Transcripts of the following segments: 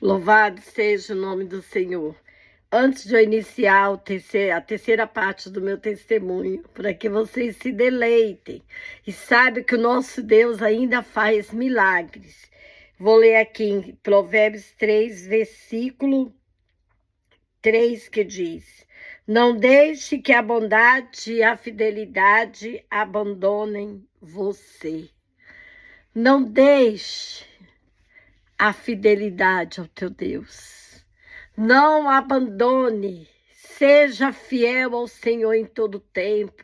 Louvado seja o nome do Senhor. Antes de eu iniciar a terceira parte do meu testemunho, para que vocês se deleitem e saibam que o nosso Deus ainda faz milagres. Vou ler aqui em Provérbios 3, versículo 3, que diz: Não deixe que a bondade e a fidelidade abandonem você. Não deixe a fidelidade ao teu Deus. Não abandone, seja fiel ao Senhor em todo tempo,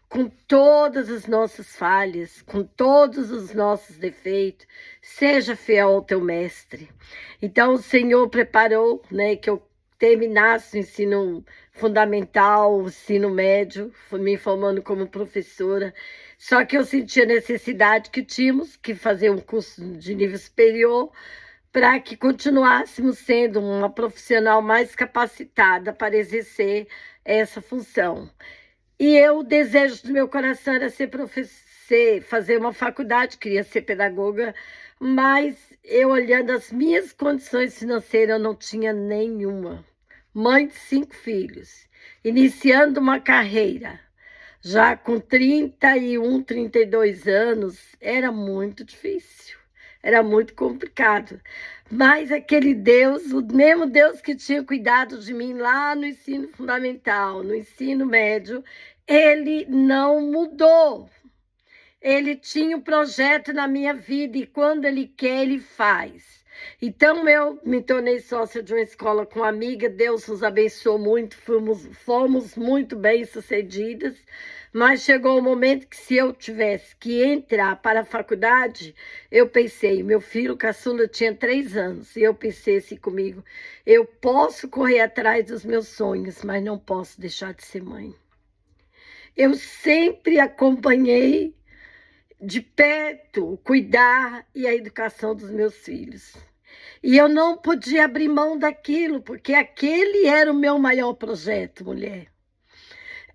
com todas as nossas falhas, com todos os nossos defeitos, seja fiel ao teu mestre. Então o Senhor preparou, que eu terminasse o ensino fundamental, o ensino médio, me formando como professora. Só que eu senti a necessidade que tínhamos que fazer um curso de nível superior para que continuássemos sendo uma profissional mais capacitada para exercer essa função. E o desejo do meu coração era ser professor, fazer uma faculdade, queria ser pedagoga, mas eu, olhando as minhas condições financeiras, eu não tinha nenhuma. Mãe de 5 filhos, iniciando uma carreira, já com 31, 32 anos, era muito difícil. Era muito complicado. Mas aquele Deus, o mesmo Deus que tinha cuidado de mim lá no ensino fundamental, no ensino médio, ele não mudou. Ele tinha um projeto na minha vida e quando ele quer, ele faz. Então, eu me tornei sócia de uma escola com uma amiga, Deus nos abençoou muito, fomos muito bem-sucedidas, mas chegou o momento que se eu tivesse que entrar para a faculdade, eu pensei, meu filho caçula tinha 3 anos, e eu pensei assim comigo, eu posso correr atrás dos meus sonhos, mas não posso deixar de ser mãe. Eu sempre acompanhei de perto o cuidar e a educação dos meus filhos. E eu não podia abrir mão daquilo, porque aquele era o meu maior projeto, mulher.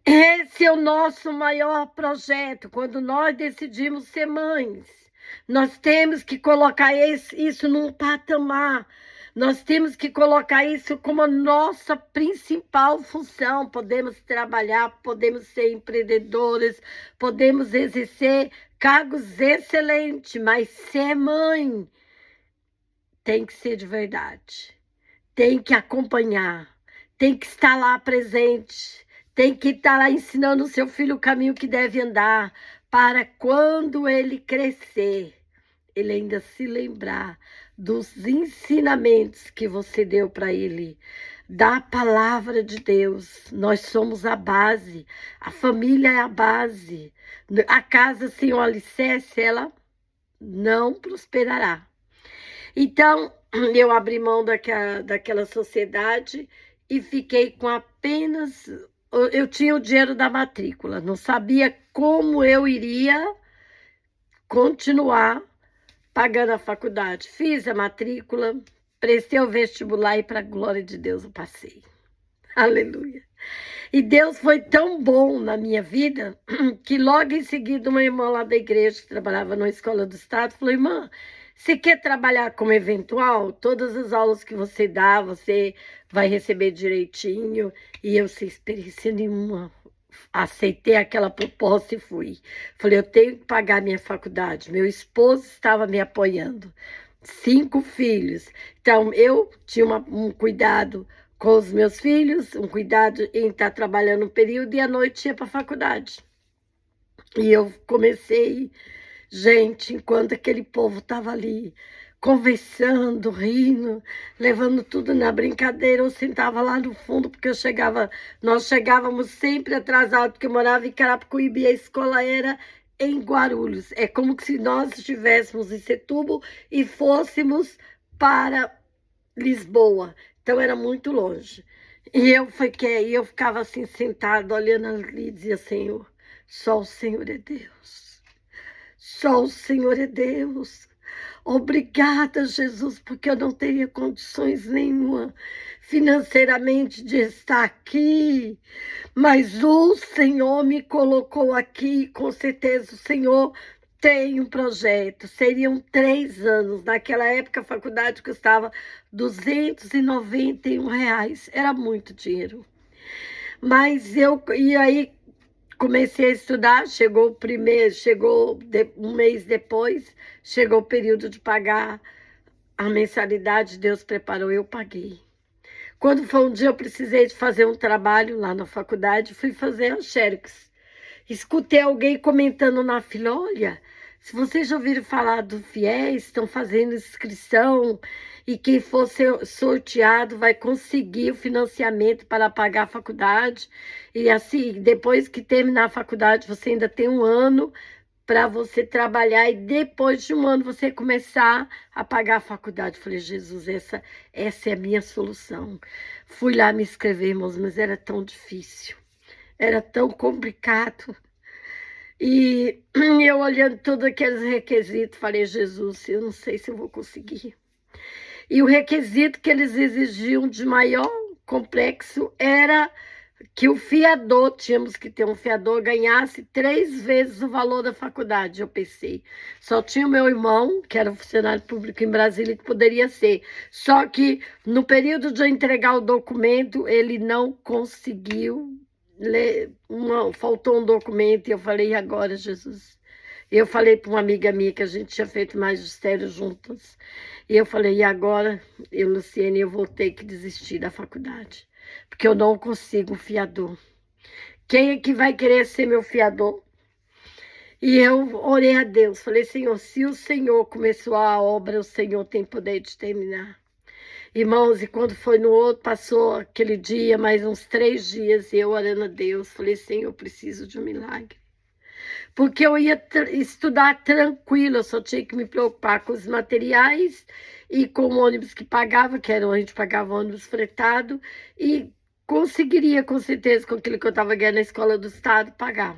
Esse é o nosso maior projeto, quando nós decidimos ser mães. Nós temos que colocar isso num patamar. Nós temos que colocar isso como a nossa principal função. Podemos trabalhar, podemos ser empreendedoras, podemos exercer cargos excelentes, mas ser mãe tem que ser de verdade. Tem que acompanhar, tem que estar lá presente. Tem que estar lá ensinando o seu filho o caminho que deve andar, para quando ele crescer, ele ainda se lembrar dos ensinamentos que você deu para ele, da palavra de Deus. Nós somos a base, a família é a base. A casa sem o alicerce, ela não prosperará. Então, eu abri mão daquela sociedade e fiquei com apenas... Eu tinha o dinheiro da matrícula, não sabia como eu iria continuar pagando a faculdade. Fiz a matrícula, prestei o vestibular e, para a glória de Deus, eu passei. Aleluia. E Deus foi tão bom na minha vida que logo em seguida uma irmã lá da igreja que trabalhava na escola do estado falou: irmã, você quer trabalhar como eventual? Todas as aulas que você dá, você vai receber direitinho. E eu, sem experiência nenhuma, aceitei aquela proposta e fui. Falei, eu tenho que pagar minha faculdade. Meu esposo estava me apoiando. 5 filhos. Então, eu tinha um cuidado com os meus filhos, um cuidado em estar trabalhando um período e à noite ia para a faculdade. E eu comecei... Gente, enquanto aquele povo estava ali conversando, rindo, levando tudo na brincadeira, eu sentava lá no fundo, porque nós chegávamos sempre atrasados, porque eu morava em Carapicuíba e a escola era em Guarulhos. É como se nós estivéssemos em Setúbal e fôssemos para Lisboa. Então era muito longe. E eu ficava assim sentada, olhando ali e dizia, Senhor, só o Senhor é Deus. Só o Senhor é Deus. Obrigada, Jesus, porque eu não teria condições nenhuma financeiramente de estar aqui. Mas o Senhor me colocou aqui, com certeza o Senhor tenho um projeto, seriam 3 anos. Naquela época, a faculdade custava R$ 291. Era muito dinheiro. Mas e aí comecei a estudar, um mês depois, chegou o período de pagar a mensalidade, Deus preparou, eu paguei. Quando foi um dia, eu precisei de fazer um trabalho lá na faculdade, fui fazer a Xerox. Escutei alguém comentando na fila, olha, se vocês já ouviram falar do FIES, estão fazendo inscrição e quem for sorteado vai conseguir o financiamento para pagar a faculdade. E assim, depois que terminar a faculdade, você ainda tem um ano para você trabalhar e depois de um ano você começar a pagar a faculdade. Falei, Jesus, essa é a minha solução. Fui lá me inscrever, irmãos, mas era tão difícil. Era tão complicado. E eu olhando todos aqueles requisitos, falei, Jesus, eu não sei se eu vou conseguir. E o requisito que eles exigiam de maior complexo era que o fiador, tínhamos que ter um fiador, ganhasse 3 vezes o valor da faculdade. Eu pensei, só tinha o meu irmão, que era funcionário público em Brasília, que poderia ser. Só que no período de eu entregar o documento, ele não conseguiu faltou um documento e eu falei, e agora, Jesus? Eu falei para uma amiga minha que a gente tinha feito magistério juntas. E eu falei, e agora, Luciene, eu vou ter que desistir da faculdade. Porque eu não consigo um fiador. Quem é que vai querer ser meu fiador? E eu orei a Deus, falei, Senhor, se o Senhor começou a obra, o Senhor tem poder de terminar. Irmãos, e quando foi no outro, passou aquele dia, mais uns 3 dias, e eu orando a Deus, falei, Senhor, eu preciso de um milagre. Porque eu ia estudar tranquilo, eu só tinha que me preocupar com os materiais e com o ônibus que pagava, a gente pagava ônibus fretado, e conseguiria, com certeza, com aquilo que eu estava ganhando na escola do estado, pagar.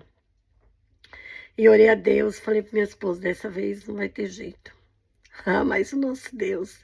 E orei a Deus, falei para minha esposa, dessa vez não vai ter jeito. Ah, mas o nosso Deus,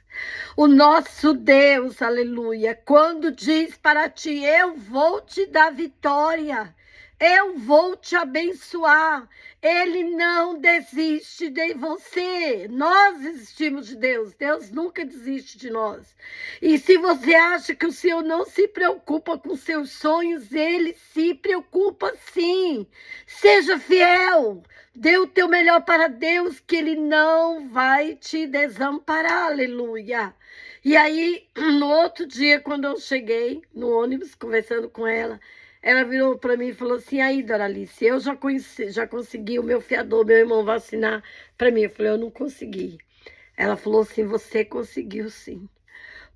aleluia, quando diz para ti, eu vou te dar vitória, eu vou te abençoar, Ele não desiste de você, nós desistimos de Deus, Deus nunca desiste de nós. E se você acha que o Senhor não se preocupa com seus sonhos, Ele se preocupa sim, seja fiel. Dê o teu melhor para Deus, que Ele não vai te desamparar, aleluia. E aí, no outro dia, quando eu cheguei no ônibus, conversando com ela virou para mim e falou assim, aí, Doralice, eu já consegui o meu fiador, meu irmão vai assinar para mim. Eu falei, eu não consegui. Ela falou assim, você conseguiu sim,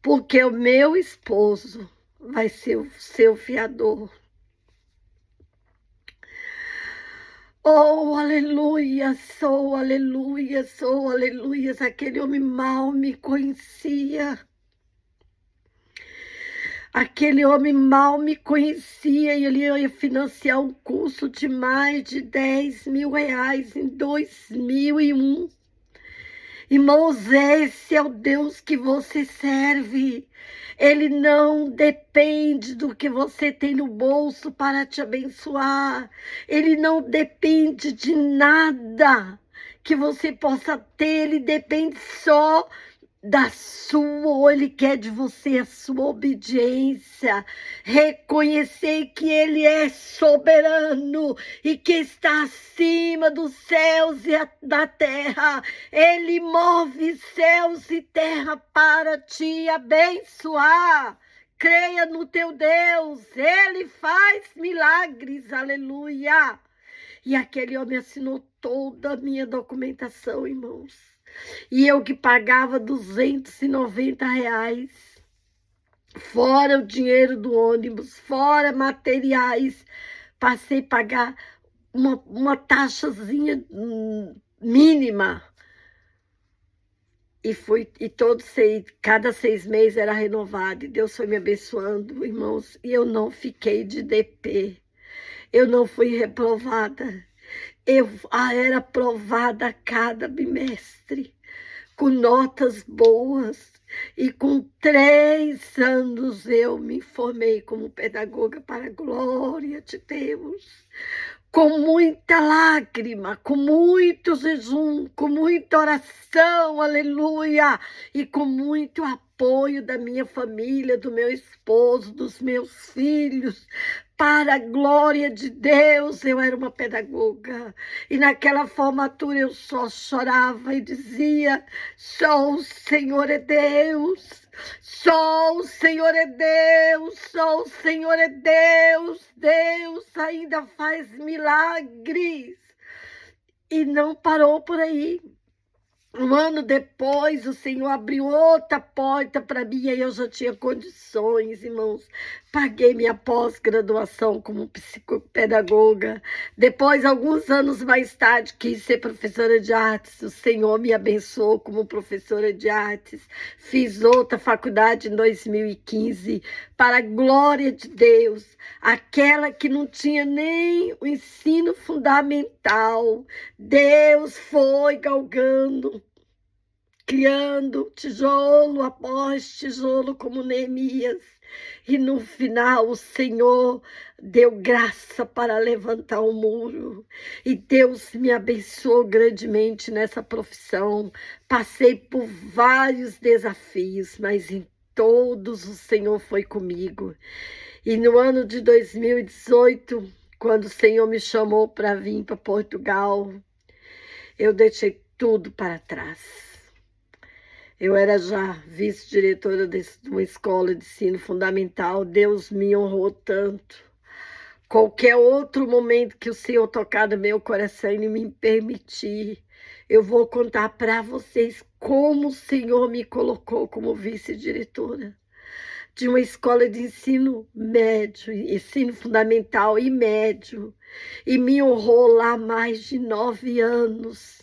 porque o meu esposo vai ser o seu fiador. Oh, aleluia, aleluia, aleluia. Aquele homem mal me conhecia. Aquele homem mal me conhecia e ele ia financiar um curso de mais de R$ 10.000 em 2001. Irmãos, esse é o Deus que você serve. Ele não depende do que você tem no bolso para te abençoar. Ele não depende de nada que você possa ter. Ele depende só da sua, ou Ele quer de você a sua obediência, reconhecer que Ele é soberano e que está acima dos céus e da terra. Ele move céus e terra para te abençoar. Creia no teu Deus, Ele faz milagres, aleluia. E aquele homem assinou toda a minha documentação, irmãos. E eu que pagava R$ 290, fora o dinheiro do ônibus, fora materiais, passei a pagar uma taxazinha mínima. E cada 6 meses era renovado. E Deus foi me abençoando, irmãos. E eu não fiquei de DP. Eu não fui reprovada. Eu era aprovada a cada bimestre, com notas boas. E com 3 anos eu me formei como pedagoga para a glória de Deus. com muita lágrima, com muito jejum, com muita oração, aleluia, e com muito apoio da minha família, do meu esposo, dos meus filhos. Para a glória de Deus, eu era uma pedagoga. E naquela formatura eu só chorava e dizia: só o Senhor é Deus. Só o Senhor é Deus, só o Senhor é Deus. Deus ainda faz milagres. E não parou por aí. Um ano depois, o Senhor abriu outra porta para mim, e eu já tinha condições, irmãos. Paguei minha pós-graduação como psicopedagoga. Depois, alguns anos mais tarde, quis ser professora de artes. O Senhor me abençoou como professora de artes. Fiz outra faculdade em 2015, para a glória de Deus. Aquela que não tinha nem o ensino fundamental. Deus foi galgando, criando tijolo após tijolo, como Neemias. E no final o Senhor deu graça para levantar o muro. E Deus me abençoou grandemente nessa profissão. Passei por vários desafios, mas em todos o Senhor foi comigo. E no ano de 2018, quando o Senhor me chamou para vir para Portugal, eu deixei tudo para trás. Eu era já vice-diretora de uma escola de ensino fundamental. Deus me honrou tanto. Qualquer outro momento que o Senhor tocar no meu coração e me permitir, eu vou contar para vocês como o Senhor me colocou como vice-diretora de uma escola de ensino médio, ensino fundamental e médio. E me honrou lá mais de 9 anos.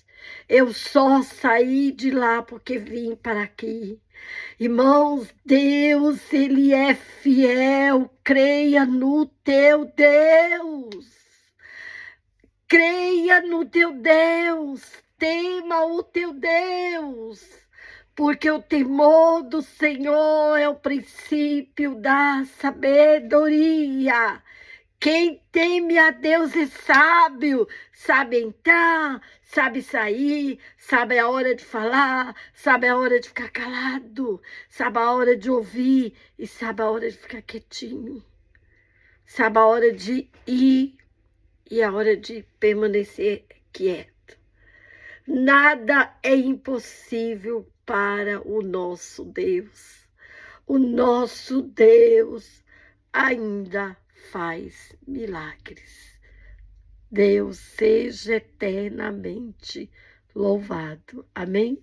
Eu só saí de lá porque vim para aqui. Irmãos, Deus, Ele é fiel. Creia no teu Deus. Creia no teu Deus. Tema o teu Deus. Porque o temor do Senhor é o princípio da sabedoria. Quem teme a Deus é sábio, sabe entrar, sabe sair, sabe a hora de falar, sabe a hora de ficar calado, sabe a hora de ouvir e sabe a hora de ficar quietinho, sabe a hora de ir e a hora de permanecer quieto. Nada é impossível para o nosso Deus. O nosso Deus ainda faz milagres. Deus seja eternamente louvado. Amém?